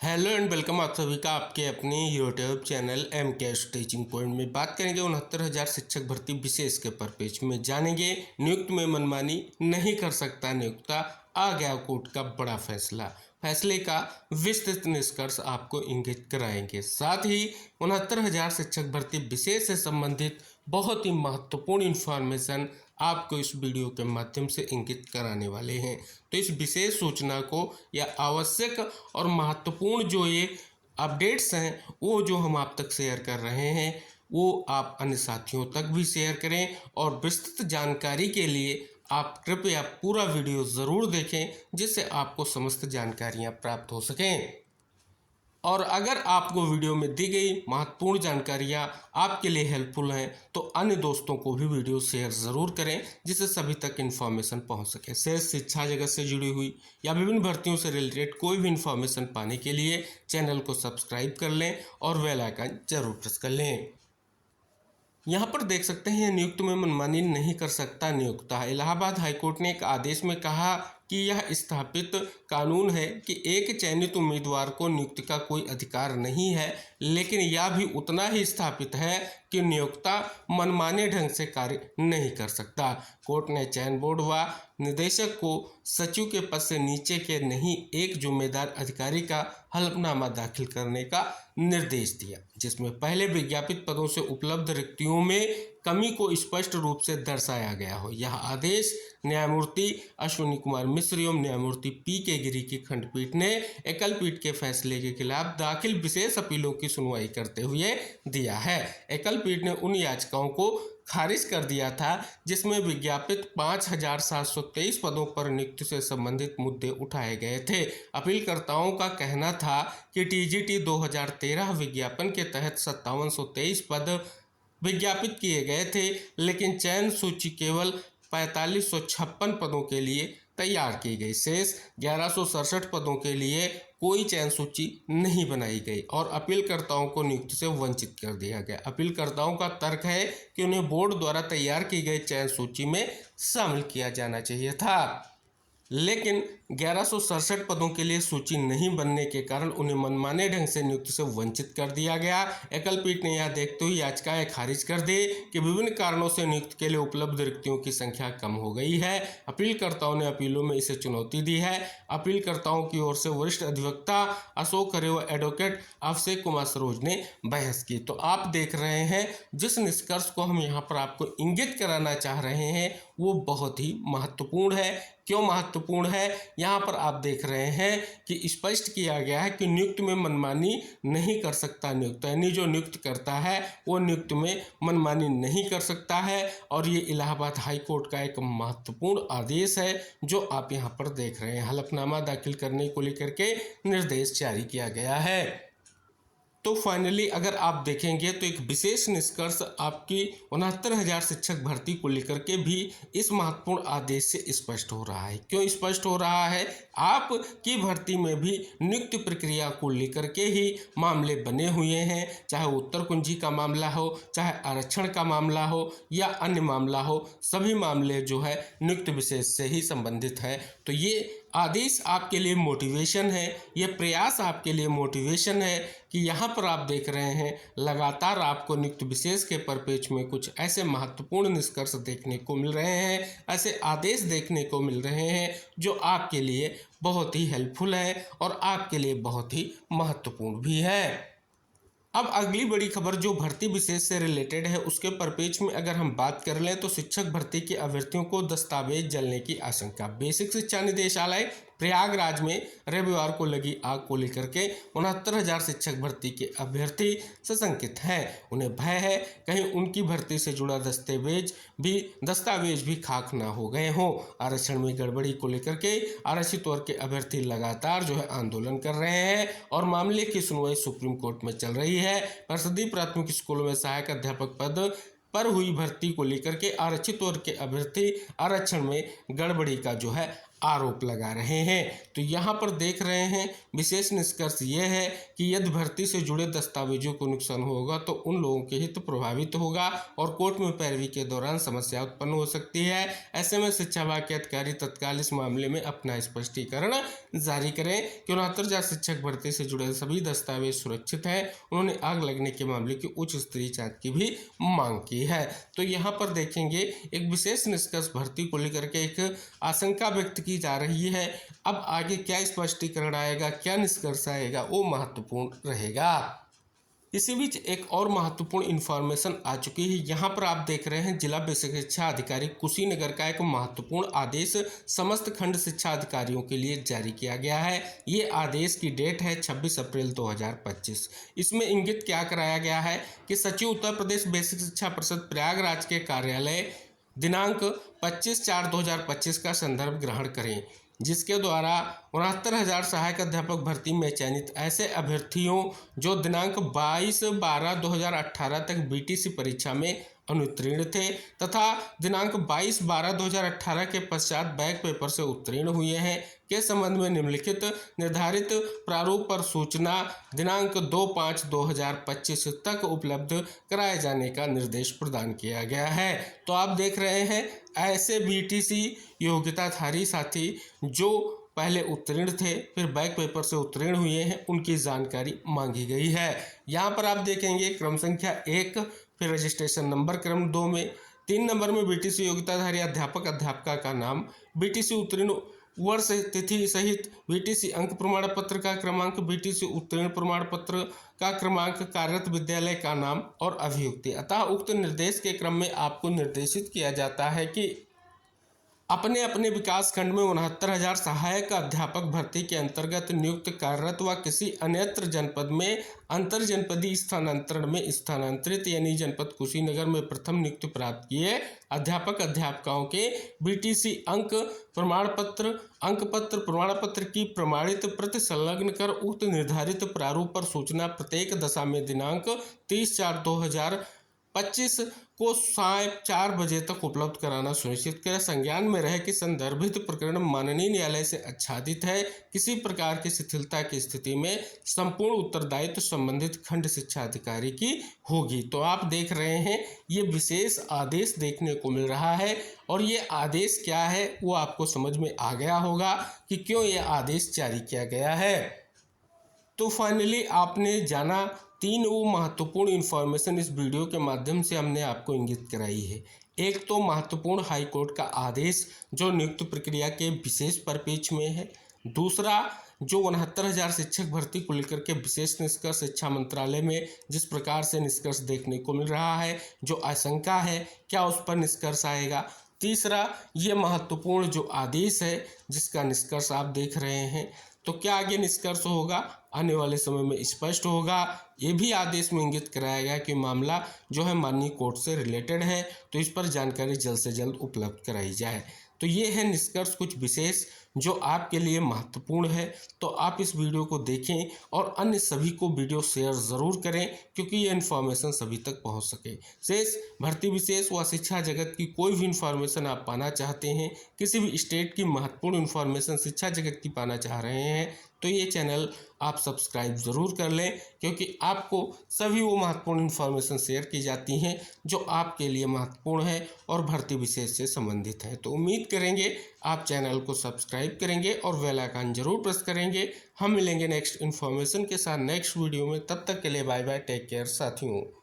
Hello and welcome आप सभी का आपके अपने यूट्यूब चैनल एम के टीचिंग पॉइंट में। बात करेंगे 69,000 शिक्षक भर्ती विशेष के परपेज में। जानेंगे नियुक्त में मनमानी नहीं कर सकता नियुक्ता, आ गया कोर्ट का बड़ा फैसला। फैसले का विस्तृत निष्कर्ष आपको इंगित कराएंगे। साथ ही 69,000 शिक्षक भर्ती विशेष से संबंधित बहुत ही महत्वपूर्ण इन्फॉर्मेशन आपको इस वीडियो के माध्यम से इंगित कराने वाले हैं। तो इस विशेष सूचना को या आवश्यक और महत्वपूर्ण जो ये अपडेट्स हैं वो जो हम आप तक शेयर कर रहे हैं वो आप अन्य साथियों तक भी शेयर करें। और विस्तृत जानकारी के लिए आप कृपया पूरा वीडियो ज़रूर देखें जिससे आपको समस्त जानकारियाँ प्राप्त हो सकें। और अगर आपको वीडियो में दी गई महत्वपूर्ण जानकारियाँ आपके लिए हेल्पफुल हैं तो अन्य दोस्तों को भी वीडियो शेयर ज़रूर करें जिससे सभी तक इन्फॉर्मेशन पहुंच सके। शेष शिक्षा जगत से जुड़ी हुई या विभिन्न भर्तियों से रिलेटेड कोई भी इन्फॉर्मेशन पाने के लिए चैनल को सब्सक्राइब कर लें और बेल आइकन जरूर प्रेस कर लें। यहाँ पर देख सकते हैं नियुक्त में मनमानी नहीं कर सकता नियोक्ता। इलाहाबाद हाईकोर्ट ने एक आदेश में कहा कि यह स्थापित कानून है कि एक चयनित उम्मीदवार को नियुक्ति का कोई अधिकार नहीं है, लेकिन यह भी उतना ही स्थापित है कि नियोक्ता मनमाने ढंग से कार्य नहीं कर सकता। कोर्ट ने चयन बोर्ड व निदेशक को सचिव के पद से नीचे के नहीं एक जिम्मेदार अधिकारी का हलफनामा दाखिल करने का निर्देश दिया, जिसमें पहले विज्ञापित पदों से उपलब्ध रिक्तियों में कमी को स्पष्ट रूप से दर्शाया गया हो। यह आदेश न्यायमूर्ति अश्विनी कुमार मिश्र एवं न्यायमूर्ति पी के गिरी की खंडपीठ ने एकल पीठ के फैसले के खिलाफ दाखिल विशेष अपीलों की सुनवाई करते हुए दिया है। एकल पीठ ने उन याचिकाओं को खारिज कर दिया था जिसमें विज्ञापित 5,723 पदों पर नियुक्ति से संबंधित मुद्दे उठाए गए थे। अपीलकर्ताओं का कहना था कि टीजीटी 2013 विज्ञापन के तहत 5723 पद विज्ञापित किए गए थे, लेकिन चयन सूची केवल 4556 पदों के लिए तैयार की गई। शेष 1167 पदों के लिए कोई चयन सूची नहीं बनाई गई और अपीलकर्ताओं को नियुक्ति से वंचित कर दिया गया। अपीलकर्ताओं का तर्क है कि उन्हें बोर्ड द्वारा तैयार की गई चयन सूची में शामिल किया जाना चाहिए था, लेकिन 1167 पदों के लिए सूची नहीं बनने के कारण उन्हें मनमाने ढंग से नियुक्ति से वंचित कर दिया गया। एकल पीठ ने यह देखते हुए याचिकाएं खारिज कर दी कि विभिन्न कारणों से नियुक्ति के लिए उपलब्ध रिक्तियों की संख्या कम हो गई है। अपीलकर्ताओं ने अपीलों में इसे चुनौती दी है। अपीलकर्ताओं की ओर से वरिष्ठ अधिवक्ता अशोक खरे व एडवोकेट अभिषेक कुमार सरोज ने बहस की। तो आप देख रहे हैं जिस निष्कर्ष को हम यहाँ पर आपको इंगित कराना चाह रहे हैं वो बहुत ही महत्वपूर्ण है। क्यों महत्वपूर्ण है? यहाँ पर आप देख रहे हैं कि स्पष्ट किया गया है कि नियुक्त में मनमानी नहीं कर सकता नियुक्त, यानी जो नियुक्त करता है वो नियुक्त में मनमानी नहीं कर सकता है। और ये इलाहाबाद हाई कोर्ट का एक महत्वपूर्ण आदेश है जो आप यहाँ पर देख रहे हैं। हलफनामा दाखिल करने को लेकर के निर्देश जारी किया गया है। तो फाइनली अगर आप देखेंगे तो एक विशेष निष्कर्ष आपकी 69,000 शिक्षक भर्ती को लेकर के भी इस महत्वपूर्ण आदेश से स्पष्ट हो रहा है। क्यों स्पष्ट हो रहा है? आपकी भर्ती में भी नियुक्ति प्रक्रिया को लेकर के ही मामले बने हुए हैं, चाहे उत्तर कुंजी का मामला हो, चाहे आरक्षण का मामला हो या अन्य मामला हो, सभी मामले जो है नियुक्ति विशेष से ही संबंधित है। तो ये आदेश आपके लिए मोटिवेशन है, ये प्रयास आपके लिए मोटिवेशन है कि यहाँ पर आप देख रहे हैं लगातार आपको नियुक्त विशेष के परपेच में कुछ ऐसे महत्वपूर्ण निष्कर्ष देखने को मिल रहे हैं, ऐसे आदेश देखने को मिल रहे हैं जो आपके लिए बहुत ही हेल्पफुल है और आपके लिए बहुत ही महत्वपूर्ण भी है। अब अगली बड़ी खबर जो भर्ती विशेष से रिलेटेड है उसके परपेच में अगर हम बात कर लें तो शिक्षक भर्ती के अभ्यर्थियों को दस्तावेज जलने की आशंका। बेसिक शिक्षा निदेशालय प्रयागराज में रविवार को लगी आग को लेकर के 69,000 शिक्षक भर्ती के अभ्यर्थी सशंकित हैं। उन्हें भय है कहीं उनकी भर्ती से जुड़ा दस्तावेज भी खाक ना हो गए हों। आरक्षण में गड़बड़ी को लेकर के आरक्षित वर्ग के अभ्यर्थी लगातार जो है आंदोलन कर रहे हैं और मामले की सुनवाई सुप्रीम कोर्ट में चल रही है। परिषदीय प्राथमिक स्कूलों में सहायक अध्यापक पद पर हुई भर्ती को लेकर के आरक्षित वर्ग के अभ्यर्थी आरक्षण में गड़बड़ी का जो है आरोप लगा रहे हैं। तो यहाँ पर देख रहे हैं विशेष निष्कर्ष ये है कि यदि भर्ती से जुड़े दस्तावेजों को नुकसान होगा तो उन लोगों के हित प्रभावित होगा और कोर्ट में पैरवी के दौरान समस्या उत्पन्न हो सकती है। ऐसे में शिक्षा विभाग के अधिकारी तत्काल इस मामले में अपना स्पष्टीकरण जारी करें कि 69,000 शिक्षक भर्ती से जुड़े सभी दस्तावेज सुरक्षित हैं। उन्होंने आग लगने के मामले की उच्च स्तरीय जांच की भी मांग की है। तो यहाँ पर देखेंगे एक विशेष निष्कर्ष भर्ती को लेकर के एक आशंका व्यक्त की जा रही है। अब आगे क्या स्पष्टीकरण आएगा, क्या निष्कर्ष आएगा, वो महत्वपूर्ण रहेगा। इसी बीच एक और महत्वपूर्ण इन्फॉर्मेशन आ चुकी है। यहाँ पर आप देख रहे हैं जिला बेसिक शिक्षा अधिकारी कुशीनगर का एक महत्वपूर्ण आदेश समस्त खंड शिक्षा अधिकारियों के लिए जारी किया गया है। ये आदेश की डेट है 26 अप्रैल 2025। इसमें इंगित क्या कराया गया है कि सचिव उत्तर प्रदेश बेसिक शिक्षा परिषद प्रयागराज के कार्यालय दिनांक 25/4/2025 का संदर्भ ग्रहण करें, जिसके द्वारा 69,000 सहायक अध्यापक भर्ती में चयनित ऐसे अभ्यर्थियों जो दिनांक 22/12/2018 तक बीटीसी परीक्षा में अनुत्तीर्ण थे तथा दिनांक 22/12/2018 के पश्चात बैक पेपर से उत्तीर्ण हुए हैं के संबंध में निम्नलिखित निर्धारित प्रारूप पर सूचना दिनांक 2/5/2025 तक उपलब्ध कराए जाने का निर्देश प्रदान किया गया है। तो आप देख रहे हैं ऐसे बीटीसी योग्यताधारी साथी जो पहले उत्तीर्ण थे फिर बैक पेपर से उत्तीर्ण हुए हैं, उनकी जानकारी मांगी गई है। यहाँ पर आप देखेंगे क्रम संख्या 1, फिर रजिस्ट्रेशन नंबर क्रम 2 में 3 नंबर में बीटीसी योग्यताधारी अध्यापक अध्यापिका का नाम, बीटीसी उत्तीर्ण वर्ष तिथि सहित बीटीसी अंक प्रमाण पत्र का क्रमांक, बीटीसी उत्तीर्ण प्रमाण पत्र का क्रमांक, कार्यरत विद्यालय का नाम और अभियुक्ति। अतः उक्त निर्देश के क्रम में आपको निर्देशित किया जाता है कि अपने अपने विकास खंड में 69,000 सहायक अध्यापक भर्ती के अंतर्गत नियुक्त कार्यरत व किसी अन्यत्र जनपद में अंतर जनपदीय स्थानांतरण में स्थानांतरित यानी जनपद कुशीनगर में प्रथम नियुक्ति प्राप्त किए अध्यापक अध्यापिकाओं के बीटीसी अंक प्रमाण पत्र की प्रमाणित प्रति संलग्न कर उक्त निर्धारित प्रारूप पर सूचना प्रत्येक दशा में दिनांक 30/4/2025 को साय 4 बजे तक उपलब्ध कराना सुनिश्चित करें। संज्ञान में रहे कि संदर्भित प्रकरण माननीय न्यायालय से आच्छादित है। किसी प्रकार की शिथिलता की स्थिति में संपूर्ण उत्तरदायित्व संबंधित खंड शिक्षा अधिकारी की होगी। तो आप देख रहे हैं ये विशेष आदेश देखने को मिल रहा है और ये आदेश क्या है वो आपको समझ में आ गया होगा कि क्यों ये आदेश जारी किया गया है। तो फाइनली आपने जाना 3 वो महत्वपूर्ण इन्फॉर्मेशन इस वीडियो के माध्यम से हमने आपको इंगित कराई है। एक तो महत्वपूर्ण हाई कोर्ट का आदेश जो नियुक्ति प्रक्रिया के विशेष परिपेक्ष में है। दूसरा जो 69,000 शिक्षक भर्ती को लेकर के विशेष निष्कर्ष शिक्षा मंत्रालय में जिस प्रकार से निष्कर्ष देखने को मिल रहा है, जो आशंका है क्या उस पर निष्कर्ष आएगा। तीसरा ये महत्वपूर्ण जो आदेश है जिसका निष्कर्ष आप देख रहे हैं, तो क्या आगे निष्कर्ष होगा आने वाले समय में स्पष्ट होगा। ये भी आदेश में इंगित कराया गया कि मामला जो है माननीय कोर्ट से रिलेटेड है, तो इस पर जानकारी जल्द से जल्द उपलब्ध कराई जाए। तो ये है निष्कर्ष कुछ विशेष जो आपके लिए महत्वपूर्ण है। तो आप इस वीडियो को देखें और अन्य सभी को वीडियो शेयर ज़रूर करें क्योंकि ये इन्फॉर्मेशन सभी तक पहुंच सके। शेष भर्ती विशेष व शिक्षा जगत की कोई भी इन्फॉर्मेशन आप पाना चाहते हैं, किसी भी स्टेट की महत्वपूर्ण इन्फॉर्मेशन शिक्षा जगत की पाना चाह रहे हैं, तो ये चैनल आप सब्सक्राइब ज़रूर कर लें क्योंकि आपको सभी वो महत्वपूर्ण इन्फॉर्मेशन शेयर की जाती हैं जो आपके लिए महत्वपूर्ण है और भर्ती विशेष से संबंधित है। तो उम्मीद करेंगे आप चैनल को सब्सक्राइब करेंगे और बेल आइकन जरूर प्रेस करेंगे। हम मिलेंगे नेक्स्ट इन्फॉर्मेशन के साथ नेक्स्ट वीडियो में। तब तक के लिए बाय बाय, टेक केयर साथियों।